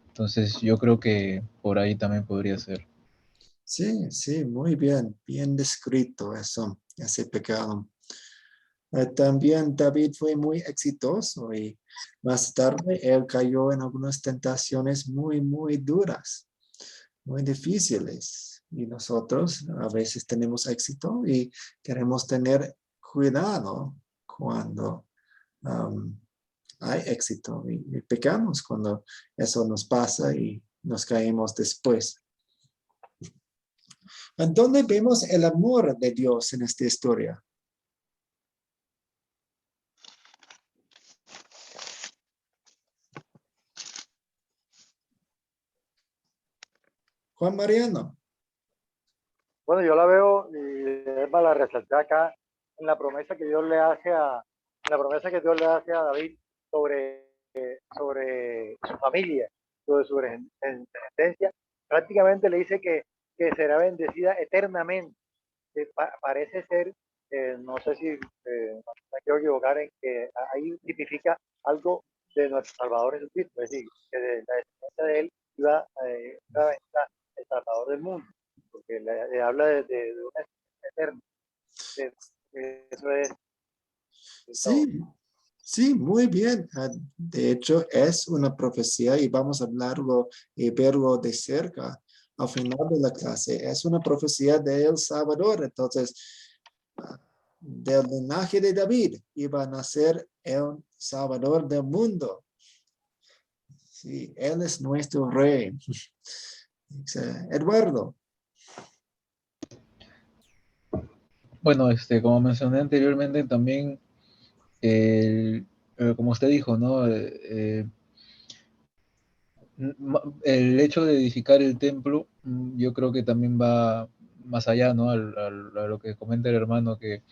Speaker 3: Entonces yo creo que por ahí también podría ser.
Speaker 1: Sí, muy bien descrito eso, ese pecado. También David fue muy exitoso y más tarde él cayó en algunas tentaciones muy duras, muy difíciles. Y nosotros a veces tenemos éxito y queremos tener cuidado cuando hay éxito y pecamos cuando eso nos pasa y nos caemos después. ¿En dónde vemos el amor de Dios en esta historia? Juan Mariano.
Speaker 2: Bueno, yo la veo y es para resaltar acá en la promesa que Dios le hace a David sobre su familia, sobre su descendencia. Prácticamente le dice que será bendecida eternamente. Parece ser, no sé si me quiero equivocar en que ahí tipifica algo de nuestro Salvador Jesucristo, es decir, que de la descendencia de él iba a venir el Salvador del mundo, porque le habla de una existencia eterna. Eso es todo.
Speaker 1: Sí, muy bien. De hecho, es una profecía y vamos a hablarlo y verlo de cerca al final de la clase. Es una profecía del Salvador. Entonces, del linaje de David iba a nacer el Salvador del mundo. Sí, Él es nuestro rey. Eduardo.
Speaker 3: Bueno, como mencioné anteriormente, también, como usted dijo, ¿no? El hecho de edificar el templo, yo creo que también va más allá, ¿no? A lo que comenta el hermano, que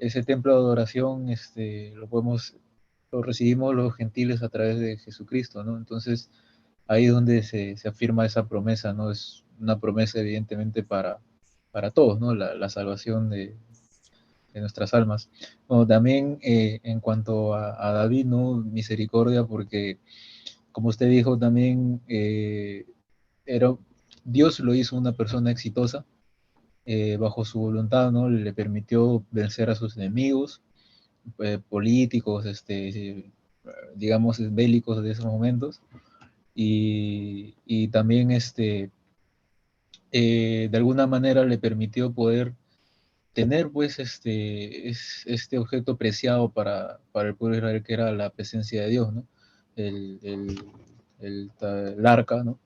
Speaker 3: ese templo de adoración, lo recibimos los gentiles a través de Jesucristo, ¿no? Entonces, ahí es donde se afirma esa promesa, ¿no? Es una promesa evidentemente para todos, ¿no? La salvación de nuestras almas. Bueno, también en cuanto a David, ¿no? Misericordia, porque como usted dijo también, era, Dios lo hizo una persona exitosa, bajo su voluntad, ¿no? Le permitió vencer a sus enemigos, políticos, digamos, bélicos de esos momentos, y también, de alguna manera le permitió poder tener, pues, este objeto preciado para el pueblo de Israel, que era la presencia de Dios, ¿no? El, el, el arca, ¿no?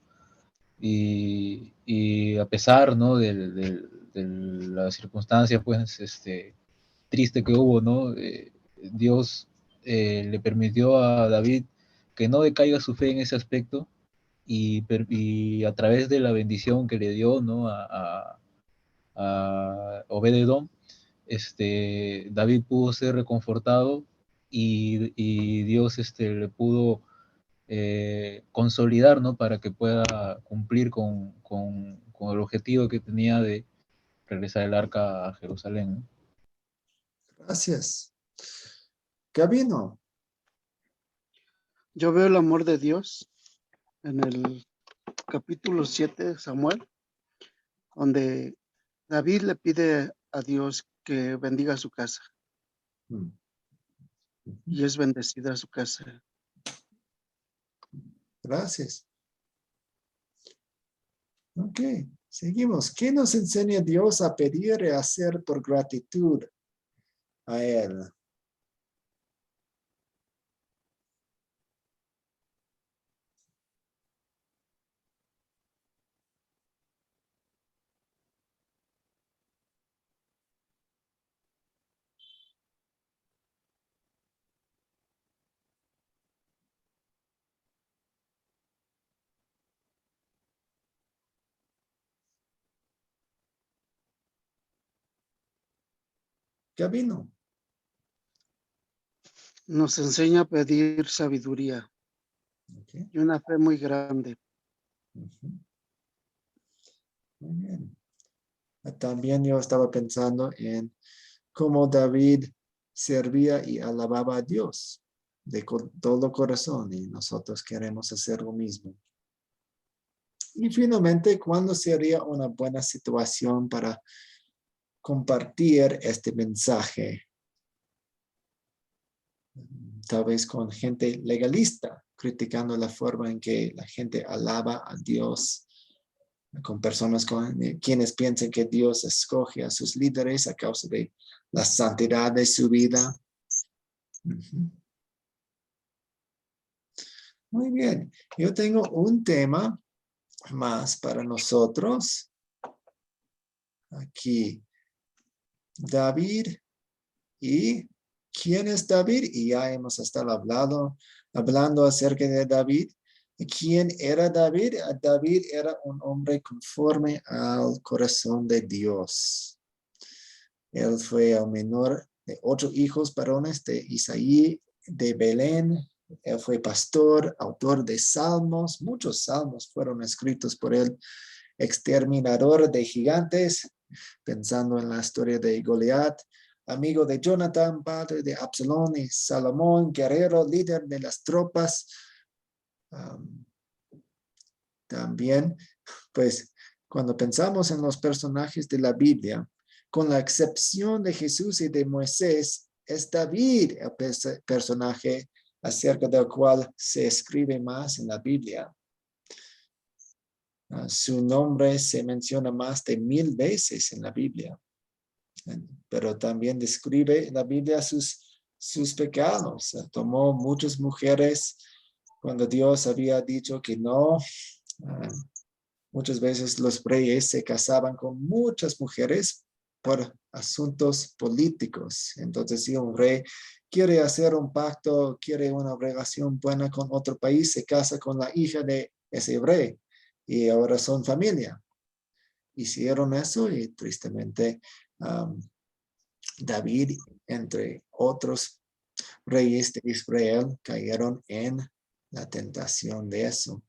Speaker 3: Y a pesar, ¿no? De la circunstancia, pues, triste que hubo, ¿no? Dios le permitió a David que no decaiga su fe en ese aspecto, y a través de la bendición que le dio, ¿no? A Obed-Edom, David pudo ser reconfortado, y Dios, le pudo consolidar, ¿no? Para que pueda cumplir con el objetivo que tenía de regresar el arca a Jerusalén, ¿no?
Speaker 1: Gracias. Gabino.
Speaker 5: Yo veo el amor de Dios en el capítulo 7 de Samuel, donde David le pide a Dios que bendiga su casa y es bendecida su casa.
Speaker 1: Gracias. Ok, seguimos. ¿Qué nos enseña Dios a pedir y hacer por gratitud a Él? Gabino.
Speaker 5: Nos enseña a pedir sabiduría
Speaker 1: Okay.
Speaker 5: y una fe muy grande.
Speaker 1: Muy bien. También yo estaba pensando en cómo David servía y alababa a Dios de todo corazón, y nosotros queremos hacer lo mismo. Y finalmente, ¿cuándo sería una buena situación para compartir este mensaje? Tal vez con gente legalista, criticando la forma en que la gente alaba a Dios, con personas quienes piensan que Dios escoge a sus líderes a causa de la santidad de su vida. Muy bien, yo tengo un tema más para nosotros. Aquí, David. ¿Y quién es David? Y ya hemos estado hablando acerca de David. ¿Quién era David? David era un hombre conforme al corazón de Dios. Él fue el menor de 8 hijos varones de Isaí de Belén. Él fue pastor, autor de salmos. Muchos salmos fueron escritos por él. Exterminador de gigantes, pensando en la historia de Goliat. Amigo de Jonathan, padre de Absalón y Salomón, guerrero, líder de las tropas. También, pues, cuando pensamos en los personajes de la Biblia, con la excepción de Jesús y de Moisés, es David el personaje acerca del cual se escribe más en la Biblia. Su nombre se menciona más de 1000 veces en la Biblia, pero también describe en la Biblia sus pecados. Tomó muchas mujeres cuando Dios había dicho que no, muchas veces los reyes se casaban con muchas mujeres por asuntos políticos. Entonces, si un rey quiere hacer un pacto, quiere una relación buena con otro país, se casa con la hija de ese rey y ahora son familia. Hicieron eso y tristemente David, entre otros reyes de Israel, cayeron en la tentación de eso.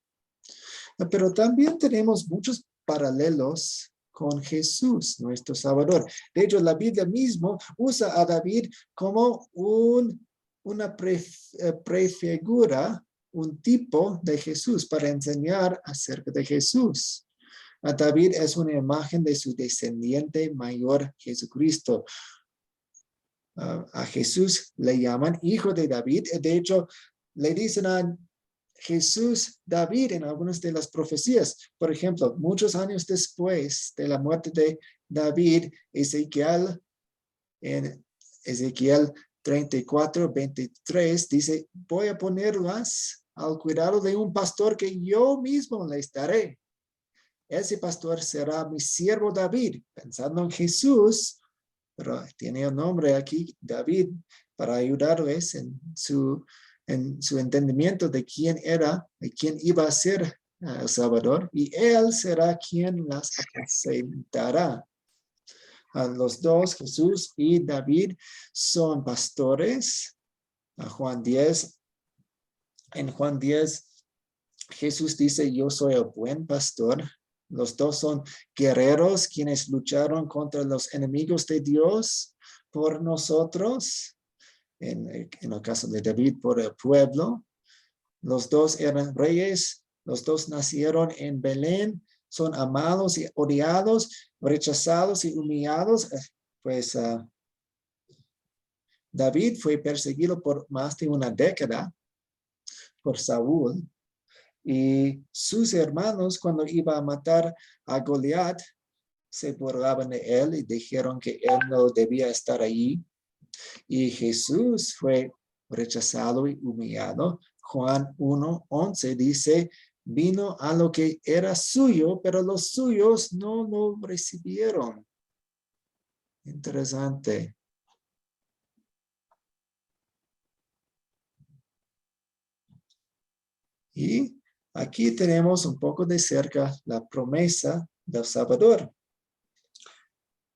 Speaker 1: Pero también tenemos muchos paralelos con Jesús, nuestro Salvador. De hecho, la Biblia mismo usa a David como una prefigura, un tipo de Jesús para enseñar acerca de Jesús. David es una imagen de su descendiente mayor, Jesucristo. A Jesús le llaman hijo de David. De hecho, le dicen a Jesús David en algunas de las profecías. Por ejemplo, muchos años después de la muerte de David, en Ezequiel 34:23 dice, voy a ponerlas al cuidado de un pastor que yo mismo les daré. Ese pastor será mi siervo David, pensando en Jesús, pero tiene el nombre aquí, David, para ayudarles en su entendimiento de quién era, de quién iba a ser el Salvador, y él será quien las apacentará. Los dos, Jesús y David, son pastores. En Juan 10, Jesús dice, yo soy el buen pastor. Los dos son guerreros quienes lucharon contra los enemigos de Dios por nosotros. En el caso de David, por el pueblo. Los dos eran reyes. Los dos nacieron en Belén. Son amados y odiados, rechazados y humillados. Pues David fue perseguido por más de una década por Saúl. Y sus hermanos, cuando iba a matar a Goliat, se burlaban de él y dijeron que él no debía estar allí. Y Jesús fue rechazado y humillado. Juan 1:11 dice, vino a lo que era suyo, pero los suyos no lo recibieron. Interesante. Y aquí tenemos un poco de cerca la promesa del Salvador.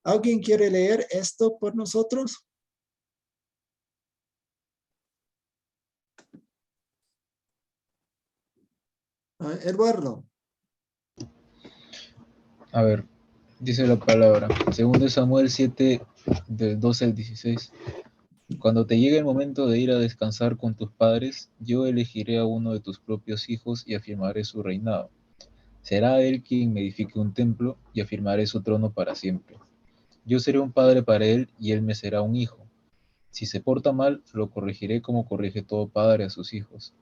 Speaker 1: ¿Alguien quiere leer esto por nosotros? Eduardo.
Speaker 3: A ver, dice la palabra, según de Samuel 7, del 12 al 16. Cuando te llegue el momento de ir a descansar con tus padres, yo elegiré a uno de tus propios hijos y afirmaré su reinado. Será él quien me edifique un templo y afirmaré su trono para siempre. Yo seré un padre para él y él me será un hijo. Si se porta mal, lo corregiré como corrige todo padre a sus hijos.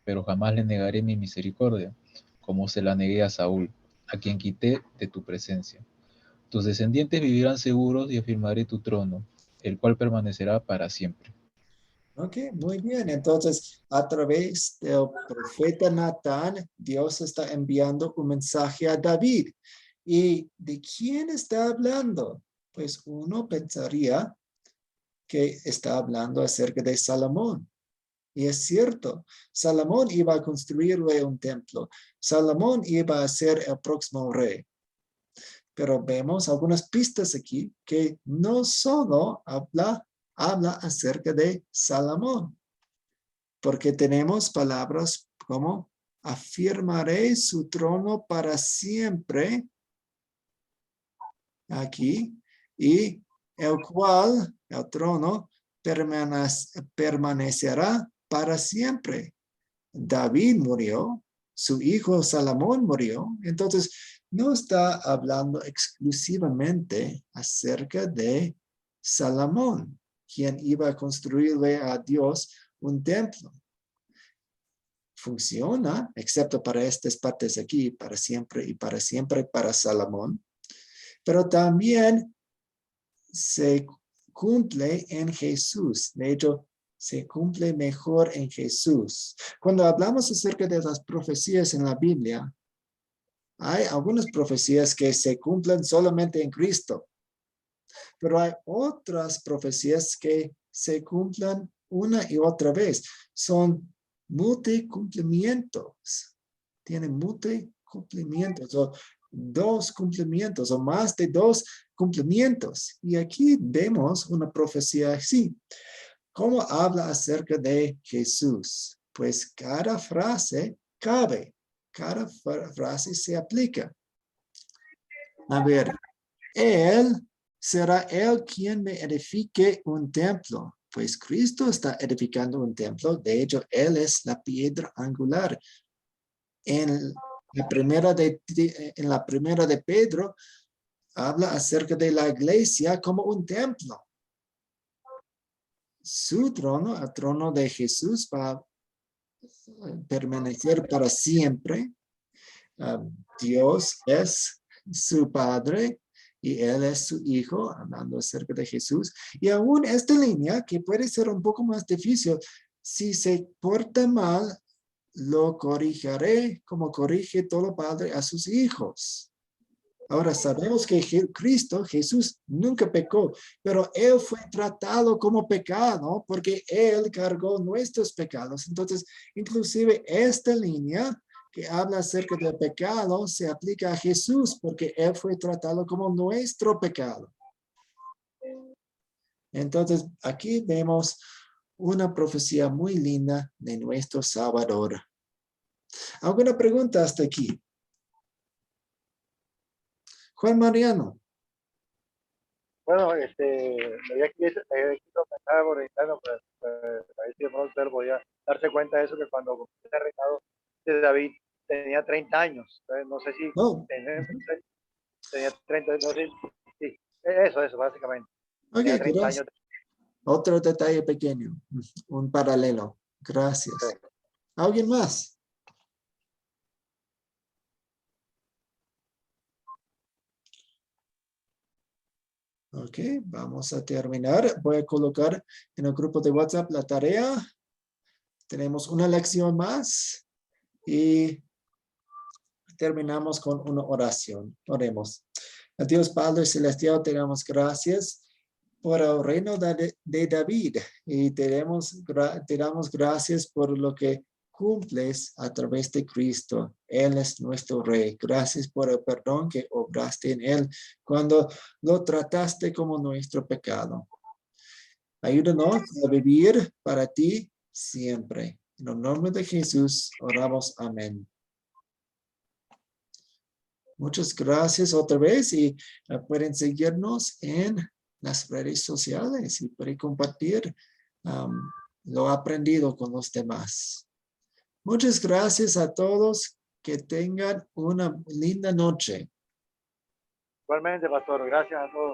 Speaker 3: Pero jamás le negaré mi misericordia, como se la negué a Saúl, a quien quité de tu presencia. Tus descendientes vivirán seguros y afirmaré tu trono, el cual permanecerá para siempre.
Speaker 1: Ok, muy bien. Entonces, a través del profeta Natán, Dios está enviando un mensaje a David. ¿Y de quién está hablando? Pues uno pensaría que está hablando acerca de Salomón. Y es cierto, Salomón iba a construirle un templo. Salomón iba a ser el próximo rey. Pero vemos algunas pistas aquí que no solo habla acerca de Salomón, porque tenemos palabras como afirmaré su trono para siempre aquí y el cual, el trono, permanecerá para siempre. David murió, su hijo Salomón murió, entonces no está hablando exclusivamente acerca de Salomón, quien iba a construirle a Dios un templo. Funciona, excepto para estas partes aquí, para siempre y para siempre para Salomón, pero también se cumple en Jesús. De hecho, se cumple mejor en Jesús. Cuando hablamos acerca de las profecías en la Biblia, hay algunas profecías que se cumplen solamente en Cristo, pero hay otras profecías que se cumplen una y otra vez. Son multicumplimientos. Tienen multicumplimientos o dos cumplimientos o más de dos cumplimientos. Y aquí vemos una profecía así. ¿Cómo habla acerca de Jesús? Pues cada frase cabe, cada frase se aplica. A ver, será Él quien me edifique un templo. Pues Cristo está edificando un templo. De hecho, Él es la piedra angular. En la primera de Pedro, habla acerca de la iglesia como un templo. Su trono, el trono de Jesús, va a permanecer para siempre. Dios es su Padre y Él es su Hijo, hablando acerca de Jesús. Y aún esta línea, que puede ser un poco más difícil, si se porta mal, lo corregiré como corrige todo padre a sus hijos. Ahora sabemos que Cristo, Jesús, nunca pecó, pero Él fue tratado como pecado porque Él cargó nuestros pecados. Entonces, inclusive esta línea que habla acerca del pecado se aplica a Jesús porque Él fue tratado como nuestro pecado. Entonces, aquí vemos una profecía muy linda de nuestro Salvador. ¿Alguna pregunta hasta aquí? Juan Mariano.
Speaker 2: Bueno, me había escrito pensar por interno, pues, a ver si de pronto usted podía darse cuenta de eso, que cuando comenzó el reinado de David tenía 30 años. Entonces, no sé si tenía 30, no sé, sí, eso, básicamente.
Speaker 1: Ok,
Speaker 2: Tenía 30 años.
Speaker 1: Otro detalle pequeño, un paralelo. Gracias.
Speaker 2: Sí.
Speaker 1: ¿Alguien más? Ok, vamos a terminar. Voy a colocar en el grupo de WhatsApp la tarea. Tenemos una lección más y terminamos con una oración. Oremos. A Dios Padre Celestial, te damos gracias por el reino de David y te damos gracias por lo que cumples a través de Cristo. Él es nuestro Rey. Gracias por el perdón que obraste en Él cuando lo trataste como nuestro pecado. Ayúdanos a vivir para ti siempre. En el nombre de Jesús oramos. Amén. Muchas gracias otra vez y pueden seguirnos en las redes sociales y pueden compartir lo aprendido con los demás. Muchas gracias a todos. Que tengan una linda noche.
Speaker 2: Igualmente, pastor. Gracias a todos.